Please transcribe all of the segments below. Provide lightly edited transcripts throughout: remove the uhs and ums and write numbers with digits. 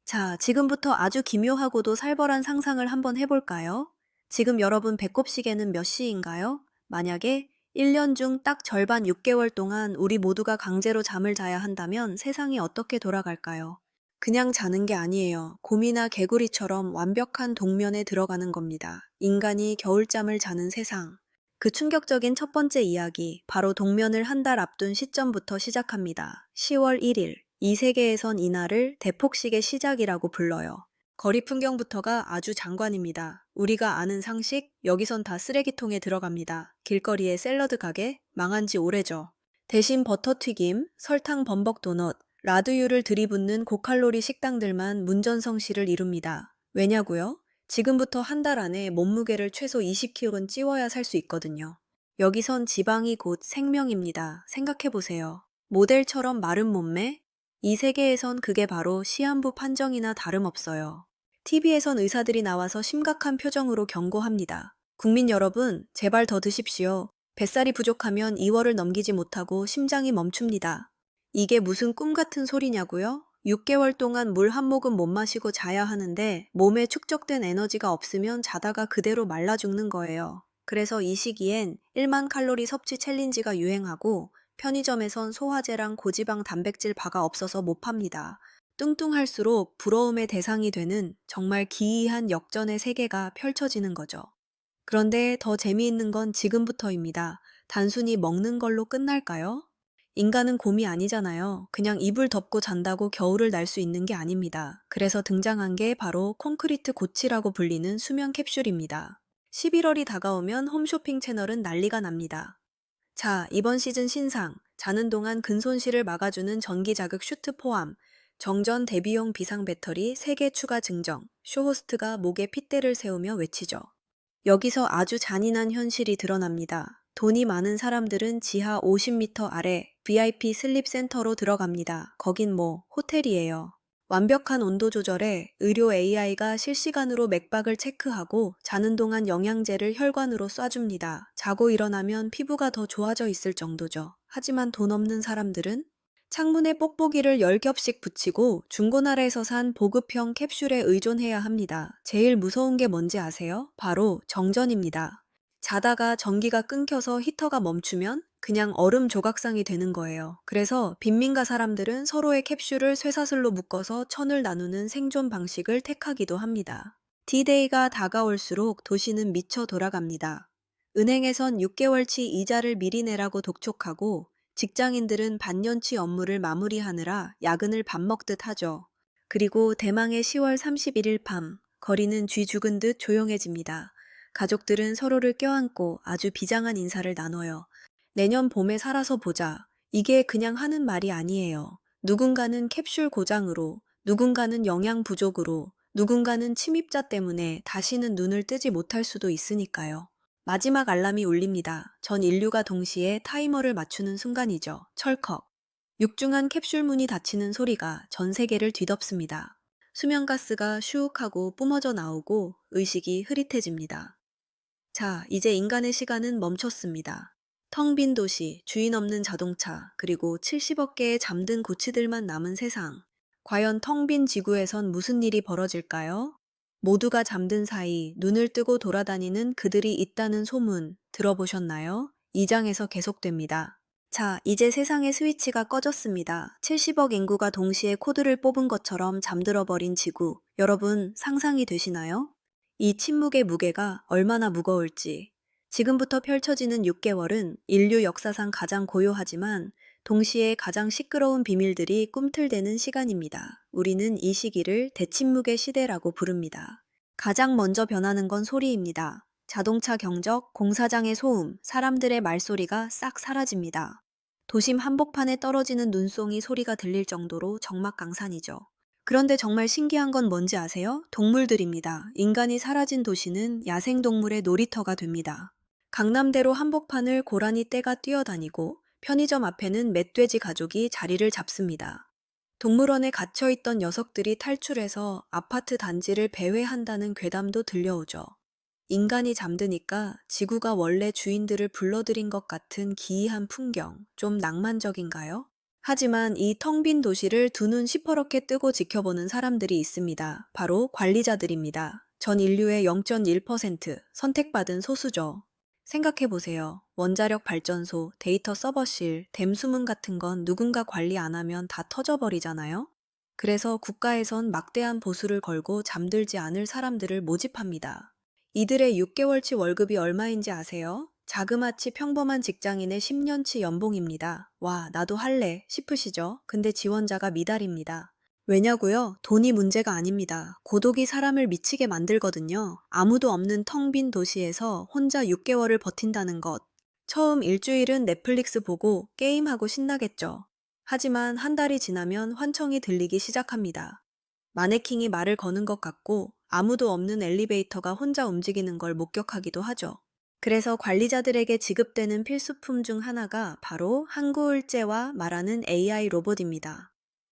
자, 지금부터 아주 기묘하고도 살벌한 상상을 한번 해볼까요? 지금 여러분 배꼽 시계는 몇 시인가요? 만약에 1년 중 딱 절반 6개월 동안 우리 모두가 강제로 잠을 자야 한다면 세상이 어떻게 돌아갈까요? 그냥 자는 게 아니에요. 곰이나 개구리처럼 완벽한 동면에 들어가는 겁니다. 인간이 겨울잠을 자는 세상. 그 충격적인 첫 번째 이야기, 바로 동면을 한 달 앞둔 시점부터 시작합니다. 10월 1일. 이 세계에선 이날을 대폭식의 시작이라고 불러요. 거리 풍경부터가 아주 장관입니다. 우리가 아는 상식, 여기선 다 쓰레기통에 들어갑니다. 길거리의 샐러드 가게, 망한 지 오래죠. 대신 버터튀김, 설탕 범벅 도넛, 라드유를 들이붓는 고칼로리 식당들만 문전성시를 이룹니다. 왜냐고요? 지금부터 한 달 안에 몸무게를 최소 20kg는 찌워야 살 수 있거든요. 여기선 지방이 곧 생명입니다. 생각해보세요. 모델처럼 마른 몸매, 이 세계에선 그게 바로 시한부 판정이나 다름없어요. TV에선 의사들이 나와서 심각한 표정으로 경고합니다. 국민 여러분, 제발 더 드십시오. 뱃살이 부족하면 2월을 넘기지 못하고 심장이 멈춥니다. 이게 무슨 꿈 같은 소리냐고요? 6개월 동안 물 한 모금 못 마시고 자야 하는데 몸에 축적된 에너지가 없으면 자다가 그대로 말라 죽는 거예요. 그래서 이 시기엔 1만 칼로리 섭취 챌린지가 유행하고 편의점에선 소화제랑 고지방 단백질 바가 없어서 못 팝니다. 뚱뚱할수록 부러움의 대상이 되는 정말 기이한 역전의 세계가 펼쳐지는 거죠. 그런데 더 재미있는 건 지금부터입니다. 단순히 먹는 걸로 끝날까요? 인간은 곰이 아니잖아요. 그냥 이불 덮고 잔다고 겨울을 날 수 있는 게 아닙니다. 그래서 등장한 게 바로 콘크리트 고치라고 불리는 수면 캡슐입니다. 11월이 다가오면 홈쇼핑 채널은 난리가 납니다. 자, 이번 시즌 신상, 자는 동안 근손실을 막아주는 전기 자극 슈트 포함, 정전 대비용 비상 배터리 3개 추가 증정, 쇼호스트가 목에 핏대를 세우며 외치죠. 여기서 아주 잔인한 현실이 드러납니다. 돈이 많은 사람들은 지하 50m 아래 VIP 슬립 센터로 들어갑니다. 거긴 뭐 호텔이에요. 완벽한 온도 조절에 의료 AI가 실시간으로 맥박을 체크하고 자는 동안 영양제를 혈관으로 쏴줍니다. 자고 일어나면 피부가 더 좋아져 있을 정도죠. 하지만 돈 없는 사람들은 창문에 뽁뽁이를 10겹씩 붙이고 중고나라에서 산 보급형 캡슐에 의존해야 합니다. 제일 무서운 게 뭔지 아세요? 바로 정전입니다. 자다가 전기가 끊겨서 히터가 멈추면 그냥 얼음 조각상이 되는 거예요. 그래서 빈민가 사람들은 서로의 캡슐을 쇠사슬로 묶어서 천을 나누는 생존 방식을 택하기도 합니다. D-Day가 다가올수록 도시는 미쳐 돌아갑니다. 은행에선 6개월치 이자를 미리 내라고 독촉하고 직장인들은 반년치 업무를 마무리하느라 야근을 밥 먹듯 하죠. 그리고 대망의 10월 31일 밤, 거리는 쥐 죽은 듯 조용해집니다. 가족들은 서로를 껴안고 아주 비장한 인사를 나눠요. 내년 봄에 살아서 보자. 이게 그냥 하는 말이 아니에요. 누군가는 캡슐 고장으로, 누군가는 영양 부족으로, 누군가는 침입자 때문에 다시는 눈을 뜨지 못할 수도 있으니까요. 마지막 알람이 울립니다. 전 인류가 동시에 타이머를 맞추는 순간이죠. 철컥. 육중한 캡슐 문이 닫히는 소리가 전 세계를 뒤덮습니다. 수면가스가 슉하고 뿜어져 나오고 의식이 흐릿해집니다. 자, 이제 인간의 시간은 멈췄습니다. 텅 빈 도시, 주인 없는 자동차, 그리고 70억 개의 잠든 고치들만 남은 세상. 과연 텅 빈 지구에선 무슨 일이 벌어질까요? 모두가 잠든 사이 눈을 뜨고 돌아다니는 그들이 있다는 소문 들어보셨나요? 2장에서 계속됩니다. 자, 이제 세상의 스위치가 꺼졌습니다. 70억 인구가 동시에 코드를 뽑은 것처럼 잠들어 버린 지구. 여러분, 상상이 되시나요? 이 침묵의 무게가 얼마나 무거울지. 지금부터 펼쳐지는 6개월은 인류 역사상 가장 고요하지만 동시에 가장 시끄러운 비밀들이 꿈틀대는 시간입니다. 우리는 이 시기를 대침묵의 시대라고 부릅니다. 가장 먼저 변하는 건 소리입니다. 자동차 경적, 공사장의 소음, 사람들의 말소리가 싹 사라집니다. 도심 한복판에 떨어지는 눈송이 소리가 들릴 정도로 적막강산이죠. 그런데 정말 신기한 건 뭔지 아세요? 동물들입니다. 인간이 사라진 도시는 야생동물의 놀이터가 됩니다. 강남대로 한복판을 고라니 떼가 뛰어다니고 편의점 앞에는 멧돼지 가족이 자리를 잡습니다. 동물원에 갇혀있던 녀석들이 탈출해서 아파트 단지를 배회한다는 괴담도 들려오죠. 인간이 잠드니까 지구가 원래 주인들을 불러들인 것 같은 기이한 풍경, 좀 낭만적인가요? 하지만 이 텅 빈 도시를 두 눈 시퍼렇게 뜨고 지켜보는 사람들이 있습니다. 바로 관리자들입니다. 전 인류의 0.1% 선택받은 소수죠. 생각해 보세요. 원자력 발전소, 데이터 서버실, 댐수문 같은 건 누군가 관리 안 하면 다 터져버리잖아요? 그래서 국가에선 막대한 보수를 걸고 잠들지 않을 사람들을 모집합니다. 이들의 6개월치 월급이 얼마인지 아세요? 자그마치 평범한 직장인의 10년치 연봉입니다. 와, 나도 할래 싶으시죠? 근데 지원자가 미달입니다. 왜냐고요? 돈이 문제가 아닙니다. 고독이 사람을 미치게 만들거든요. 아무도 없는 텅 빈 도시에서 혼자 6개월을 버틴다는 것. 처음 일주일은 넷플릭스 보고 게임하고 신나겠죠. 하지만 한 달이 지나면 환청이 들리기 시작합니다. 마네킹이 말을 거는 것 같고 아무도 없는 엘리베이터가 혼자 움직이는 걸 목격하기도 하죠. 그래서 관리자들에게 지급되는 필수품 중 하나가 바로 한구을제와 말하는 AI 로봇입니다.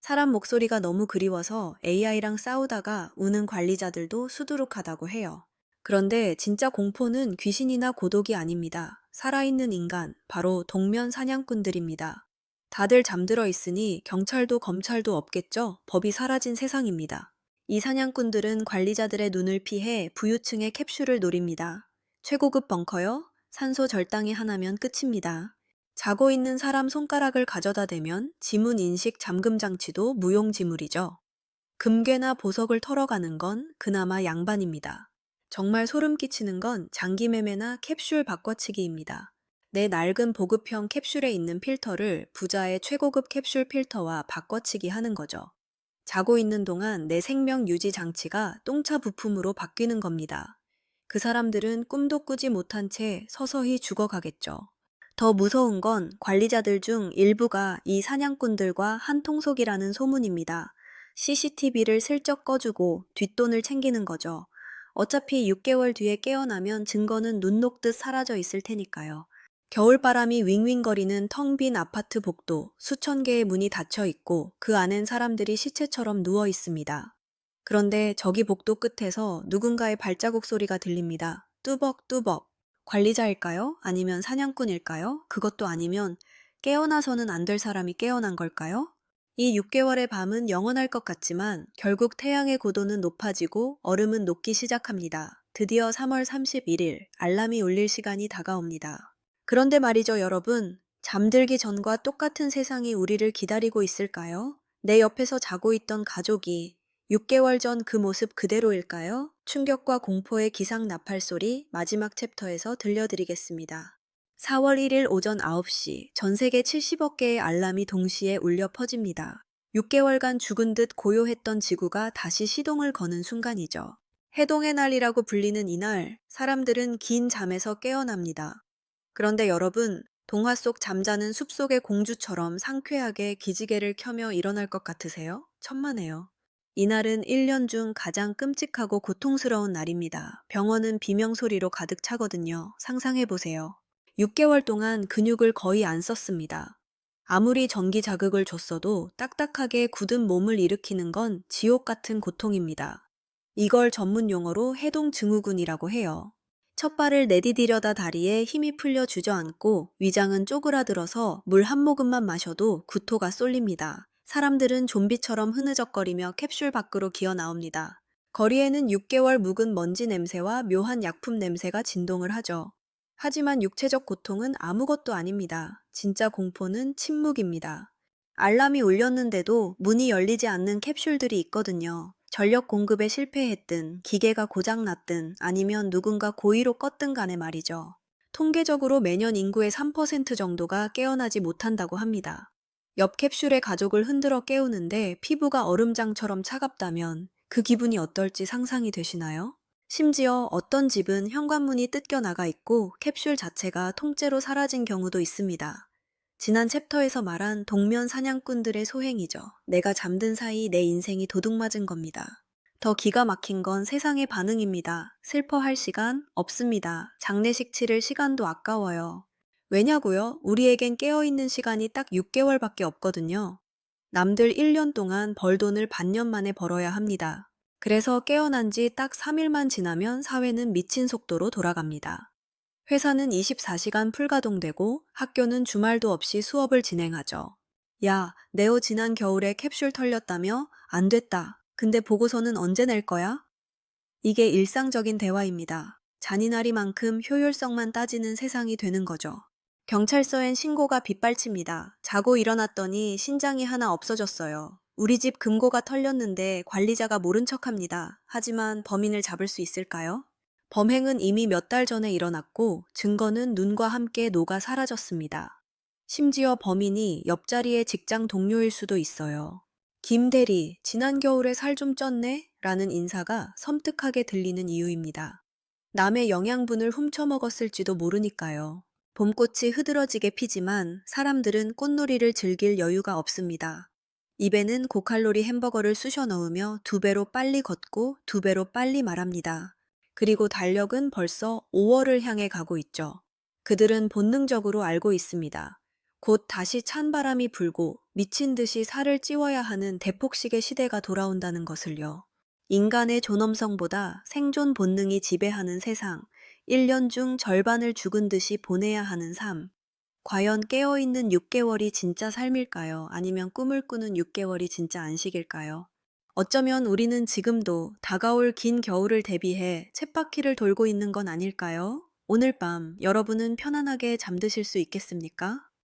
사람 목소리가 너무 그리워서 AI랑 싸우다가 우는 관리자들도 수두룩하다고 해요. 그런데 진짜 공포는 귀신이나 고독이 아닙니다. 살아있는 인간, 바로 동면 사냥꾼들입니다. 다들 잠들어 있으니 경찰도 검찰도 없겠죠? 법이 사라진 세상입니다. 이 사냥꾼들은 관리자들의 눈을 피해 부유층의 캡슐을 노립니다. 최고급 벙커요? 산소 절단이 하나면 끝입니다. 자고 있는 사람 손가락을 가져다 대면 지문 인식 잠금 장치도 무용지물이죠. 금괴나 보석을 털어가는 건 그나마 양반입니다. 정말 소름 끼치는 건 장기 매매나 캡슐 바꿔치기입니다. 내 낡은 보급형 캡슐에 있는 필터를 부자의 최고급 캡슐 필터와 바꿔치기 하는 거죠. 자고 있는 동안 내 생명 유지 장치가 똥차 부품으로 바뀌는 겁니다. 그 사람들은 꿈도 꾸지 못한 채 서서히 죽어가겠죠. 더 무서운 건 관리자들 중 일부가 이 사냥꾼들과 한통속이라는 소문입니다. CCTV를 슬쩍 꺼주고 뒷돈을 챙기는 거죠. 어차피 6개월 뒤에 깨어나면 증거는 눈 녹듯 사라져 있을 테니까요. 겨울바람이 윙윙거리는 텅 빈 아파트 복도, 수천 개의 문이 닫혀 있고 그 안엔 사람들이 시체처럼 누워 있습니다. 그런데 저기 복도 끝에서 누군가의 발자국 소리가 들립니다. 뚜벅뚜벅. 관리자일까요? 아니면 사냥꾼일까요? 그것도 아니면 깨어나서는 안 될 사람이 깨어난 걸까요? 이 6개월의 밤은 영원할 것 같지만 결국 태양의 고도는 높아지고 얼음은 녹기 시작합니다. 드디어 3월 31일 알람이 울릴 시간이 다가옵니다. 그런데 말이죠, 여러분. 잠들기 전과 똑같은 세상이 우리를 기다리고 있을까요? 내 옆에서 자고 있던 가족이 6개월 전 그 모습 그대로일까요? 충격과 공포의 기상 나팔 소리 마지막 챕터에서 들려드리겠습니다. 4월 1일 오전 9시 전 세계 70억 개의 알람이 동시에 울려 퍼집니다. 6개월간 죽은 듯 고요했던 지구가 다시 시동을 거는 순간이죠. 해동의 날이라고 불리는 이날, 사람들은 긴 잠에서 깨어납니다. 그런데 여러분, 동화 속 잠자는 숲속의 공주처럼 상쾌하게 기지개를 켜며 일어날 것 같으세요? 천만에요. 이날은 1년 중 가장 끔찍하고 고통스러운 날입니다. 병원은 비명소리로 가득 차거든요. 상상해보세요. 6개월 동안 근육을 거의 안 썼습니다. 아무리 전기 자극을 줬어도 딱딱하게 굳은 몸을 일으키는 건 지옥 같은 고통입니다. 이걸 전문 용어로 해동증후군이라고 해요. 첫 발을 내디디려다 다리에 힘이 풀려 주저앉고 위장은 쪼그라들어서 물 한 모금만 마셔도 구토가 쏠립니다. 사람들은 좀비처럼 흐느적거리며 캡슐 밖으로 기어 나옵니다. 거리에는 6개월 묵은 먼지 냄새와 묘한 약품 냄새가 진동을 하죠. 하지만 육체적 고통은 아무것도 아닙니다. 진짜 공포는 침묵입니다. 알람이 울렸는데도 문이 열리지 않는 캡슐들이 있거든요. 전력 공급에 실패했든, 기계가 고장났든, 아니면 누군가 고의로 껐든 간에 말이죠. 통계적으로 매년 인구의 3% 정도가 깨어나지 못한다고 합니다. 옆 캡슐의 가족을 흔들어 깨우는데 피부가 얼음장처럼 차갑다면 그 기분이 어떨지 상상이 되시나요? 심지어 어떤 집은 현관문이 뜯겨 나가 있고 캡슐 자체가 통째로 사라진 경우도 있습니다. 지난 챕터에서 말한 동면 사냥꾼들의 소행이죠. 내가 잠든 사이 내 인생이 도둑맞은 겁니다. 더 기가 막힌 건 세상의 반응입니다. 슬퍼할 시간 없습니다. 장례식 치를 시간도 아까워요. 왜냐고요? 우리에겐 깨어있는 시간이 딱 6개월밖에 없거든요. 남들 1년 동안 벌 돈을 반년 만에 벌어야 합니다. 그래서 깨어난 지 딱 3일만 지나면 사회는 미친 속도로 돌아갑니다. 회사는 24시간 풀가동되고 학교는 주말도 없이 수업을 진행하죠. 야, 네오 지난 겨울에 캡슐 털렸다며? 안 됐다. 근데 보고서는 언제 낼 거야? 이게 일상적인 대화입니다. 잔인하리만큼 효율성만 따지는 세상이 되는 거죠. 경찰서엔 신고가 빗발칩니다. 자고 일어났더니 신장이 하나 없어졌어요. 우리 집 금고가 털렸는데 관리자가 모른 척합니다. 하지만 범인을 잡을 수 있을까요? 범행은 이미 몇 달 전에 일어났고 증거는 눈과 함께 녹아 사라졌습니다. 심지어 범인이 옆자리의 직장 동료일 수도 있어요. 김 대리, 지난 겨울에 살 좀 쪘네? 라는 인사가 섬뜩하게 들리는 이유입니다. 남의 영양분을 훔쳐 먹었을지도 모르니까요. 봄꽃이 흐드러지게 피지만 사람들은 꽃놀이를 즐길 여유가 없습니다. 입에는 고칼로리 햄버거를 쑤셔 넣으며 2배로 빨리 걷고 2배로 빨리 말합니다. 그리고 달력은 벌써 5월을 향해 가고 있죠. 그들은 본능적으로 알고 있습니다. 곧 다시 찬바람이 불고 미친 듯이 살을 찌워야 하는 대폭식의 시대가 돌아온다는 것을요. 인간의 존엄성보다 생존 본능이 지배하는 세상, 1년 중 절반을 죽은 듯이 보내야 하는 삶. 과연 깨어있는 6개월이 진짜 삶일까요? 아니면 꿈을 꾸는 6개월이 진짜 안식일까요? 어쩌면 우리는 지금도 다가올 긴 겨울을 대비해 쳇바퀴를 돌고 있는 건 아닐까요? 오늘 밤 여러분은 편안하게 잠드실 수 있겠습니까?